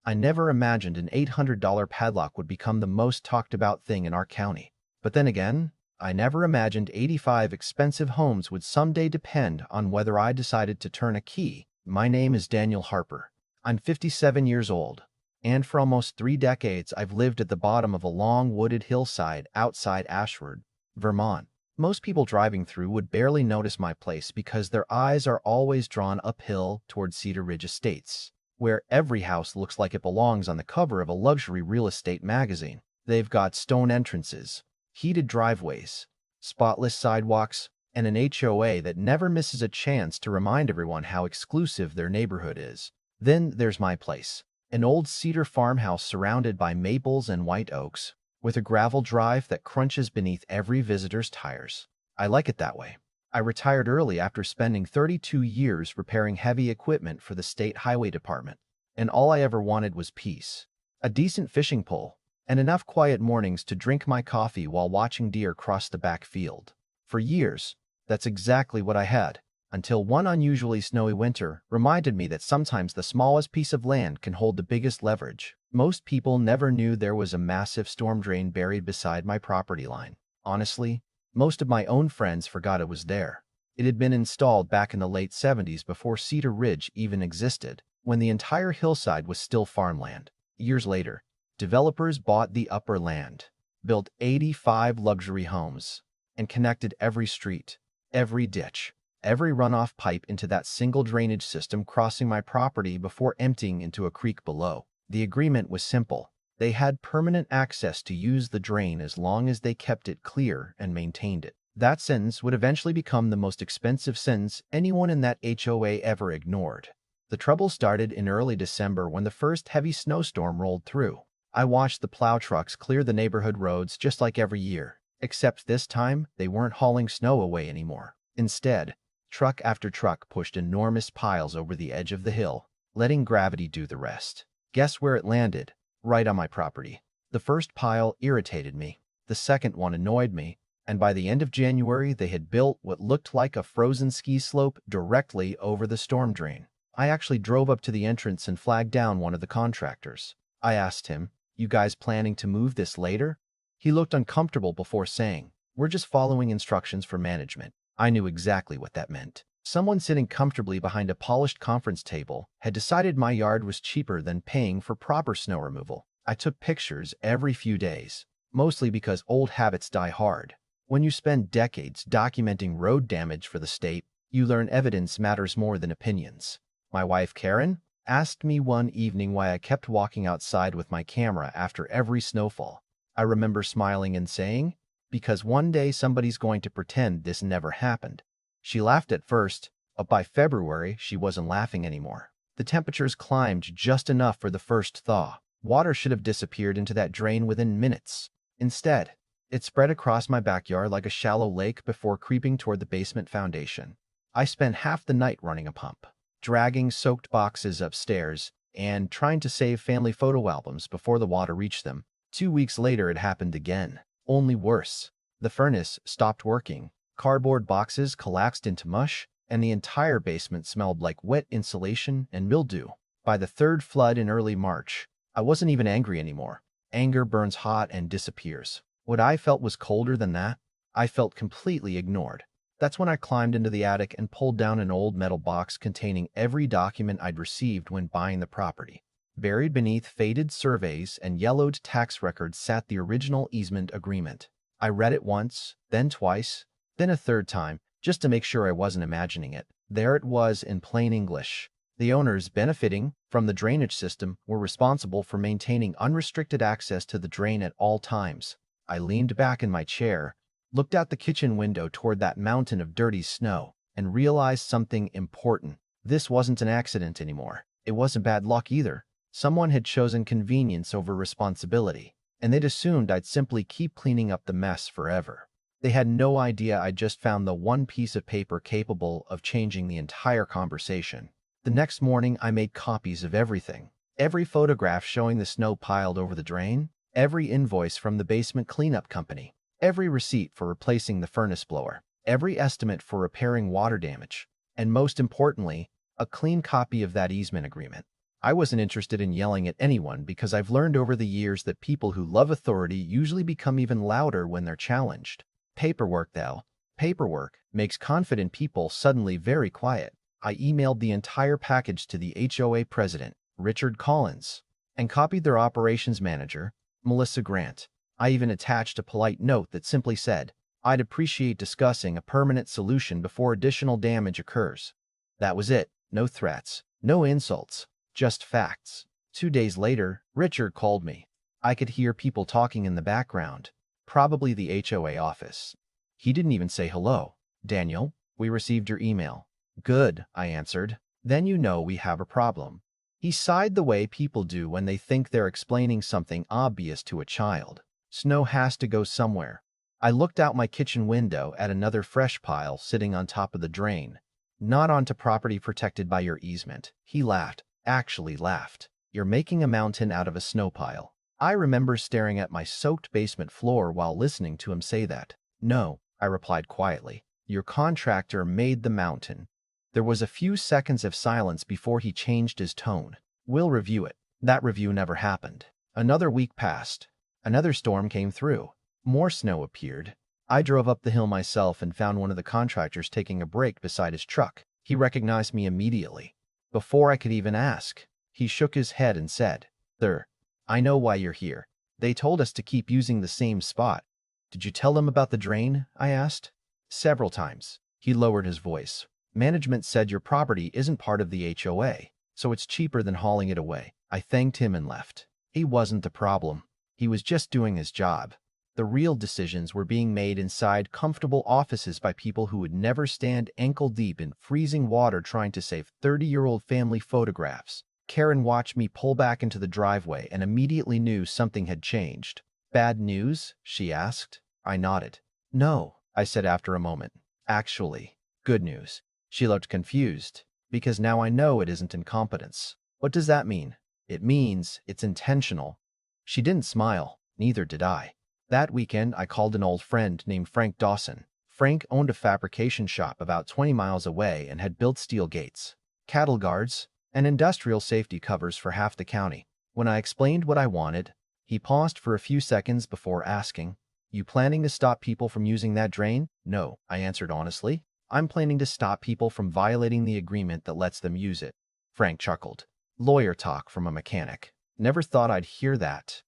I never imagined an $800 padlock would become the most talked about thing in our county. But then again, I never imagined 85 expensive homes would someday depend on whether I decided to turn a key. My name is Daniel Harper. I'm 57 years old, and for almost 3 decades I've lived at the bottom of a long wooded hillside outside Ashford, Vermont. Most people driving through would barely notice my place because their eyes are always drawn uphill toward Cedar Ridge Estates, where every house looks like it belongs on the cover of a luxury real estate magazine. They've got stone entrances, heated driveways, spotless sidewalks, and an HOA that never misses a chance to remind everyone how exclusive their neighborhood is. Then there's my place, an old cedar farmhouse surrounded by maples and white oaks, with a gravel drive that crunches beneath every visitor's tires. I like it that way. I retired early after spending 32 years repairing heavy equipment for the state highway department, and all I ever wanted was peace, a decent fishing pole, and enough quiet mornings to drink my coffee while watching deer cross the back field. For years, that's exactly what I had, until one unusually snowy winter reminded me that sometimes the smallest piece of land can hold the biggest leverage. Most people never knew there was a massive storm drain buried beside my property line. Honestly, most of my own friends forgot it was there. It had been installed back in the late 70s before Cedar Ridge even existed, when the entire hillside was still farmland. Years later, developers bought the upper land, built 85 luxury homes, and connected every street, every ditch, every runoff pipe into that single drainage system crossing my property before emptying into a creek below. The agreement was simple. They had permanent access to use the drain as long as they kept it clear and maintained it. That sentence would eventually become the most expensive sentence anyone in that HOA ever ignored. The trouble started in early December when the first heavy snowstorm rolled through. I watched the plow trucks clear the neighborhood roads just like every year, except this time they weren't hauling snow away anymore. Instead, truck after truck pushed enormous piles over the edge of the hill, letting gravity do the rest. Guess where it landed? Right on my property. The first pile irritated me. The second one annoyed me. And by the end of January, they had built what looked like a frozen ski slope directly over the storm drain. I actually drove up to the entrance and flagged down one of the contractors. I asked him, "You guys planning to move this later?" He looked uncomfortable before saying, "We're just following instructions for management." I knew exactly what that meant. Someone sitting comfortably behind a polished conference table had decided my yard was cheaper than paying for proper snow removal. I took pictures every few days, mostly because old habits die hard. When you spend decades documenting road damage for the state, you learn evidence matters more than opinions. My wife, Karen, asked me one evening why I kept walking outside with my camera after every snowfall. I remember smiling and saying, "Because one day somebody's going to pretend this never happened." She laughed at first, but by February she wasn't laughing anymore. The temperatures climbed just enough for the first thaw. Water should have disappeared into that drain within minutes. Instead, it spread across my backyard like a shallow lake before creeping toward the basement foundation. I spent half the night running a pump, dragging soaked boxes upstairs, and trying to save family photo albums before the water reached them. 2 weeks later it happened again, only worse. The furnace stopped working. Cardboard boxes collapsed into mush, and the entire basement smelled like wet insulation and mildew. By the third flood in early March, I wasn't even angry anymore. Anger burns hot and disappears. What I felt was colder than that. I felt completely ignored. That's when I climbed into the attic and pulled down an old metal box containing every document I'd received when buying the property. Buried beneath faded surveys and yellowed tax records sat the original easement agreement. I read it once, then twice, then a third time, just to make sure I wasn't imagining it. There it was in plain English. The owners benefiting from the drainage system were responsible for maintaining unrestricted access to the drain at all times. I leaned back in my chair, looked out the kitchen window toward that mountain of dirty snow, and realized something important. This wasn't an accident anymore. It wasn't bad luck either. Someone had chosen convenience over responsibility, and they'd assumed I'd simply keep cleaning up the mess forever. They had no idea I'd just found the one piece of paper capable of changing the entire conversation. The next morning, I made copies of everything. Every photograph showing the snow piled over the drain, every invoice from the basement cleanup company, every receipt for replacing the furnace blower, every estimate for repairing water damage, and most importantly, a clean copy of that easement agreement. I wasn't interested in yelling at anyone because I've learned over the years that people who love authority usually become even louder when they're challenged. Paperwork, though. Paperwork makes confident people suddenly very quiet. I emailed the entire package to the HOA president, Richard Collins, and copied their operations manager, Melissa Grant. I even attached a polite note that simply said, "I'd appreciate discussing a permanent solution before additional damage occurs." That was it. No threats, no insults, just facts. 2 days later, Richard called me. I could hear people talking in the background, probably the HOA office. He didn't even say hello. "Daniel, we received your email." "Good," I answered. "Then you know we have a problem." He sighed the way people do when they think they're explaining something obvious to a child. "Snow has to go somewhere." I looked out my kitchen window at another fresh pile sitting on top of the drain. "Not onto property protected by your easement." He laughed, actually laughed. "You're making a mountain out of a snow pile." I remember staring at my soaked basement floor while listening to him say that. "No," I replied quietly. "Your contractor made the mountain." There was a few seconds of silence before he changed his tone. "We'll review it." That review never happened. Another week passed. Another storm came through. More snow appeared. I drove up the hill myself and found one of the contractors taking a break beside his truck. He recognized me immediately. Before I could even ask, he shook his head and said, "Sir, I know why you're here. They told us to keep using the same spot." "Did you tell them about the drain?" I asked. "Several times." He lowered his voice. "Management said your property isn't part of the HOA, so it's cheaper than hauling it away." I thanked him and left. He wasn't the problem. He was just doing his job. The real decisions were being made inside comfortable offices by people who would never stand ankle-deep in freezing water trying to save 30-year-old family photographs. Karen watched me pull back into the driveway and immediately knew something had changed. "Bad news?" she asked. I nodded. "No," I said after a moment. "Actually, good news." She looked confused, because now I know it isn't incompetence. "What does that mean?" "It means it's intentional." She didn't smile, neither did I. That weekend, I called an old friend named Frank Dawson. Frank owned a fabrication shop about 20 miles away and had built steel gates, cattle guards, and industrial safety covers for half the county. When I explained what I wanted, he paused for a few seconds before asking, "You planning to stop people from using that drain?" "No," I answered honestly. "I'm planning to stop people from violating the agreement that lets them use it." Frank chuckled. Lawyer talk from a mechanic. Never thought I'd hear that.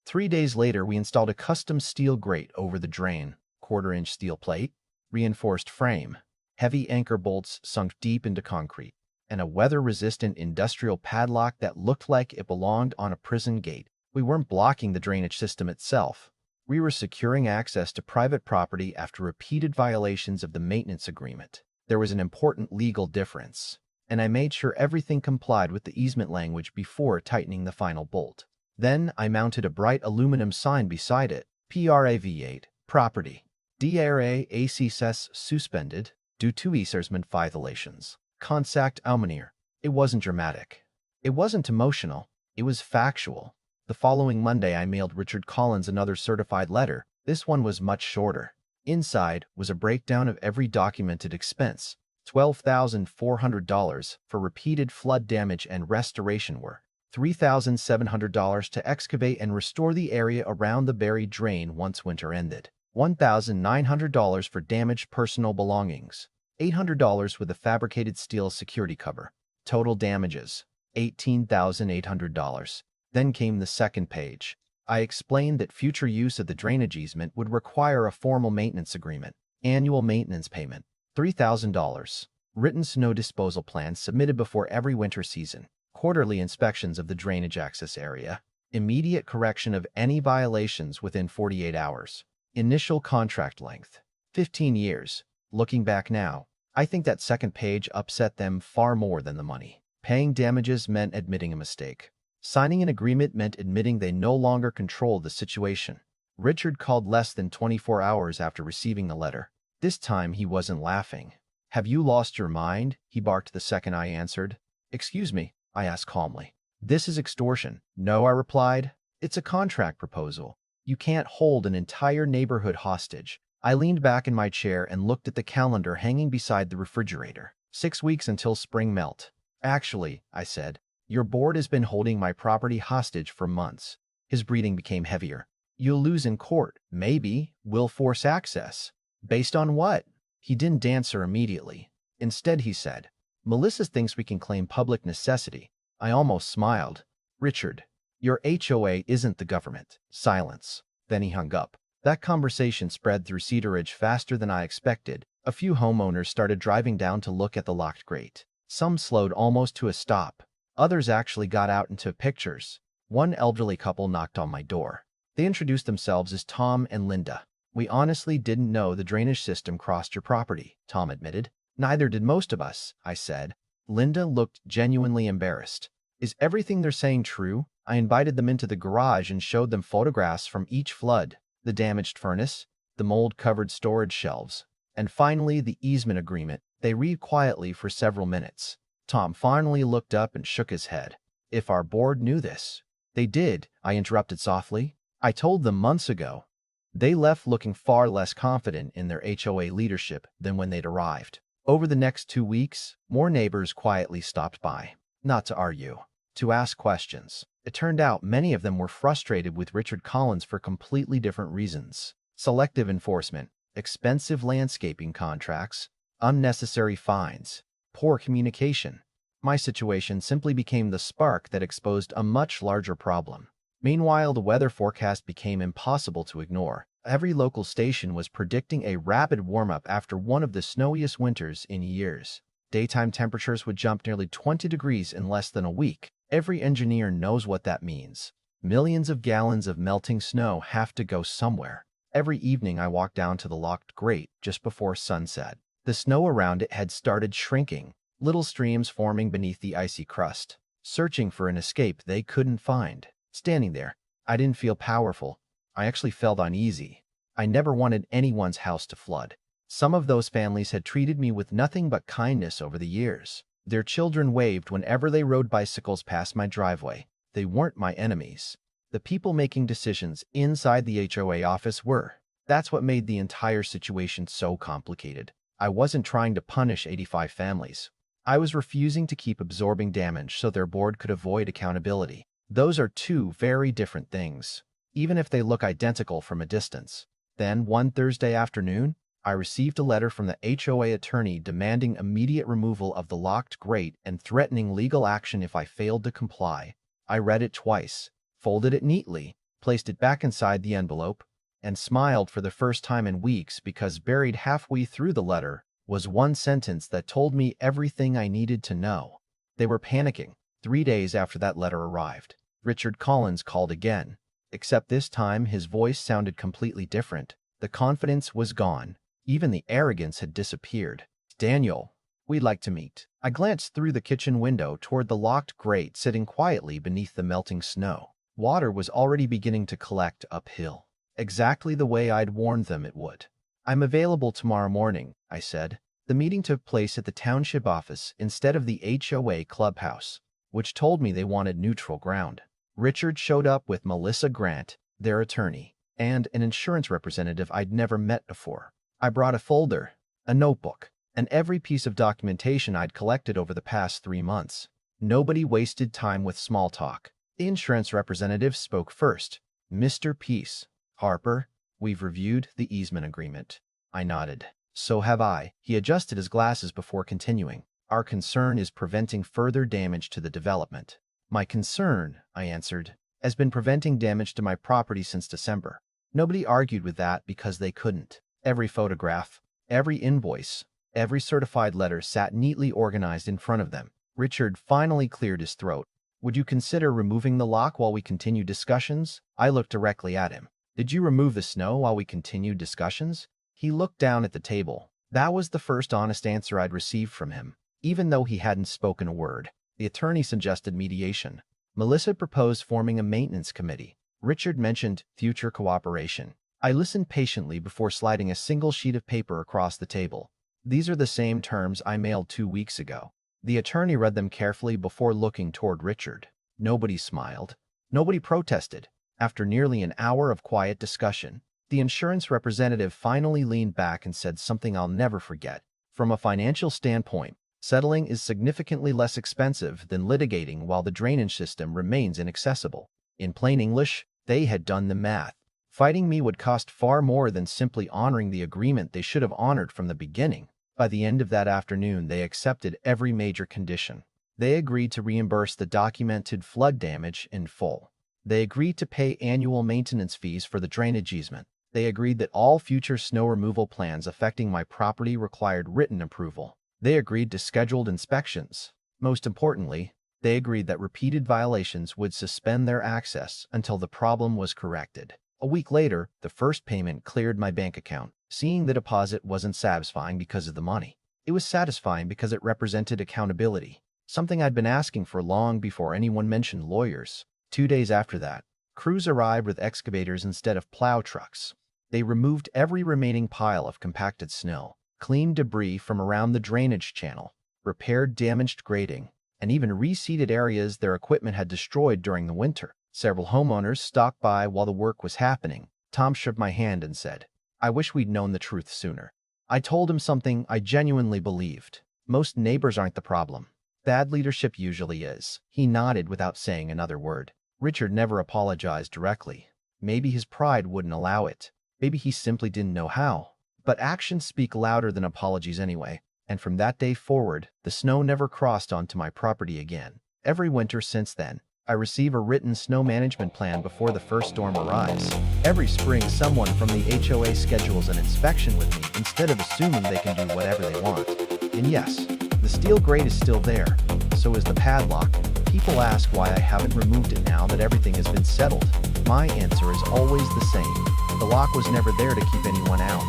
3 days later, we installed a custom steel grate over the drain, 1/4-inch steel plate, reinforced frame, heavy anchor bolts sunk deep into concrete, and a weather-resistant industrial padlock that looked like it belonged on a prison gate. We weren't blocking the drainage system itself. We were securing access to private property after repeated violations of the maintenance agreement. There was an important legal difference, and I made sure everything complied with the easement language before tightening the final bolt. Then I mounted a bright aluminum sign beside it, PRAV8, property. DRA ACS suspended, due to easement violations. Contact Almanier. It wasn't dramatic. It wasn't emotional. It was factual. The following Monday, I mailed Richard Collins another certified letter. This one was much shorter. Inside was a breakdown of every documented expense, $12,400 for repeated flood damage and restoration work, $3,700 to excavate and restore the area around the buried drain once winter ended, $1,900 for damaged personal belongings, $800 with a fabricated steel security cover. Total damages, $18,800. Then came the second page. I explained that future use of the drainage easement would require a formal maintenance agreement, annual maintenance payment, $3,000, written snow disposal plans submitted before every winter season, quarterly inspections of the drainage access area, immediate correction of any violations within 48 hours. Initial contract length, 15 years. Looking back now, I think that second page upset them far more than the money. Paying damages meant admitting a mistake. Signing an agreement meant admitting they no longer controlled the situation. Richard called less than 24 hours after receiving the letter. This time he wasn't laughing. "Have you lost your mind?" he barked the second I answered. "Excuse me," I asked calmly. "This is extortion." "No," I replied. "It's a contract proposal. You can't hold an entire neighborhood hostage." I leaned back in my chair and looked at the calendar hanging beside the refrigerator. 6 weeks until spring melt. "Actually," I said, Your board has been holding my property hostage for months. His breathing became heavier. You'll lose in court. Maybe we'll force access. Based on what? He didn't answer immediately. Instead, he said, Melissa thinks we can claim public necessity. I almost smiled. Richard, your HOA isn't the government. Silence. Then he hung up. That conversation spread through Cedar Ridge faster than I expected. A few homeowners started driving down to look at the locked grate. Some slowed almost to a stop. Others actually got out and took pictures. One elderly couple knocked on my door. They introduced themselves as Tom and Linda. We honestly didn't know the drainage system crossed your property, Tom admitted. Neither did most of us, I said. Linda looked genuinely embarrassed. Is everything they're saying true? I invited them into the garage and showed them photographs from each flood, the damaged furnace, the mold-covered storage shelves, and finally the easement agreement. They read quietly for several minutes. Tom finally looked up and shook his head. If our board knew this. They did, I interrupted softly. I told them months ago. They left looking far less confident in their HOA leadership than when they'd arrived. Over the next 2 weeks, more neighbors quietly stopped by. Not to argue, to ask questions. It turned out many of them were frustrated with Richard Collins for completely different reasons. Selective enforcement, expensive landscaping contracts, unnecessary fines, poor communication. My situation simply became the spark that exposed a much larger problem. Meanwhile, the weather forecast became impossible to ignore. Every local station was predicting a rapid warm-up after one of the snowiest winters in years. Daytime temperatures would jump nearly 20 degrees in less than a week. Every engineer knows what that means. Millions of gallons of melting snow have to go somewhere. Every evening I walked down to the locked grate just before sunset. The snow around it had started shrinking, little streams forming beneath the icy crust, searching for an escape they couldn't find. Standing there, I didn't feel powerful. I actually felt uneasy. I never wanted anyone's house to flood. Some of those families had treated me with nothing but kindness over the years. Their children waved whenever they rode bicycles past my driveway. They weren't my enemies. The people making decisions inside the HOA office were. That's what made the entire situation so complicated. I wasn't trying to punish 85 families. I was refusing to keep absorbing damage so their board could avoid accountability. Those are two very different things, even if they look identical from a distance. Then, one Thursday afternoon, I received a letter from the HOA attorney demanding immediate removal of the locked grate and threatening legal action if I failed to comply. I read it twice, folded it neatly, placed it back inside the envelope, and smiled for the first time in weeks because buried halfway through the letter was one sentence that told me everything I needed to know. They were panicking. 3 days after that letter arrived, Richard Collins called again, except this time his voice sounded completely different. The confidence was gone. Even the arrogance had disappeared. Daniel, we'd like to meet. I glanced through the kitchen window toward the locked grate sitting quietly beneath the melting snow. Water was already beginning to collect uphill, exactly the way I'd warned them it would. I'm available tomorrow morning, I said. The meeting took place at the township office instead of the HOA clubhouse, which told me they wanted neutral ground. Richard showed up with Melissa Grant, their attorney, and an insurance representative I'd never met before. I brought a folder, a notebook, and every piece of documentation I'd collected over the past 3 months. Nobody wasted time with small talk. The insurance representative spoke first. Mr. Peace, Harper, we've reviewed the easement agreement. I nodded. So have I. He adjusted his glasses before continuing. Our concern is preventing further damage to the development. My concern, I answered, has been preventing damage to my property since December. Nobody argued with that because they couldn't. Every photograph, every invoice, every certified letter sat neatly organized in front of them. Richard finally cleared his throat. Would you consider removing the lock while we continue discussions? I looked directly at him. Did you remove the snow while we continued discussions? He looked down at the table. That was the first honest answer I'd received from him. Even though he hadn't spoken a word, the attorney suggested mediation. Melissa proposed forming a maintenance committee. Richard mentioned future cooperation. I listened patiently before sliding a single sheet of paper across the table. These are the same terms I mailed 2 weeks ago. The attorney read them carefully before looking toward Richard. Nobody smiled. Nobody protested. After nearly an hour of quiet discussion, the insurance representative finally leaned back and said something I'll never forget. From a financial standpoint, Settling is significantly less expensive than litigating while the drainage system remains inaccessible. In plain English, they had done the math. Fighting me would cost far more than simply honoring the agreement they should have honored from the beginning. By the end of that afternoon, they accepted every major condition. They agreed to reimburse the documented flood damage in full. They agreed to pay annual maintenance fees for the drainage easement. They agreed that all future snow removal plans affecting my property required written approval. They agreed to scheduled inspections. Most importantly, they agreed that repeated violations would suspend their access until the problem was corrected. A week later, the first payment cleared my bank account. Seeing the deposit wasn't satisfying because of the money. It was satisfying because it represented accountability, something I'd been asking for long before anyone mentioned lawyers. 2 days after that, crews arrived with excavators instead of plow trucks. They removed every remaining pile of compacted snow, cleaned debris from around the drainage channel, repaired damaged grading, and even reseeded areas their equipment had destroyed during the winter. Several homeowners stopped by while the work was happening. Tom shook my hand and said, "I wish we'd known the truth sooner." I told him something I genuinely believed. Most neighbors aren't the problem. Bad leadership usually is. He nodded without saying another word. Richard never apologized directly. Maybe his pride wouldn't allow it. Maybe he simply didn't know how. But actions speak louder than apologies anyway. And from that day forward, the snow never crossed onto my property again. Every winter since then, I receive a written snow management plan before the first storm arrives. Every spring, someone from the HOA schedules an inspection with me instead of assuming they can do whatever they want. And yes, the steel grate is still there. So is the padlock. People ask why I haven't removed it now that everything has been settled. My answer is always the same. The lock was never there to keep anyone out.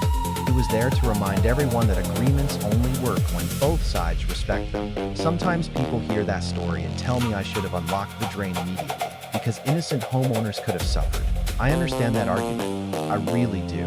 It was there to remind everyone that agreements only work when both sides respect them. Sometimes people hear that story and tell me I should have unlocked the drain immediately, because innocent homeowners could have suffered. I understand that argument. I really do.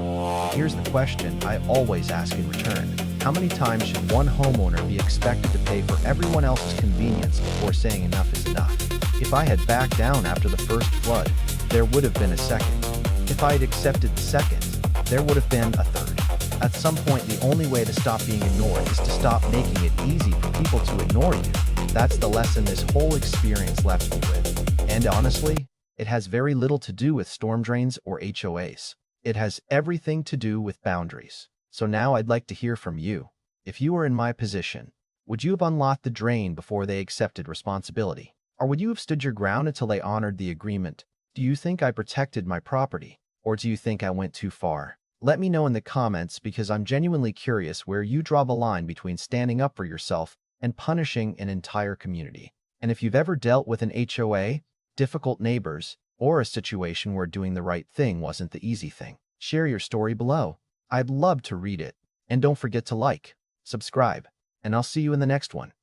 Here's the question I always ask in return. How many times should one homeowner be expected to pay for everyone else's convenience before saying enough is enough? If I had backed down after the first flood, there would have been a second. If I had accepted the second, there would have been a third. At some point, the only way to stop being ignored is to stop making it easy for people to ignore you. That's the lesson this whole experience left me with. And honestly, it has very little to do with storm drains or HOAs. It has everything to do with boundaries. So now I'd like to hear from you. If you were in my position, would you have unlocked the drain before they accepted responsibility? Or would you have stood your ground until they honored the agreement? Do you think I protected my property? Or do you think I went too far? Let me know in the comments, because I'm genuinely curious where you draw the line between standing up for yourself and punishing an entire community. And if you've ever dealt with an HOA, difficult neighbors, or a situation where doing the right thing wasn't the easy thing, share your story below. I'd love to read it. And don't forget to like, subscribe, and I'll see you in the next one.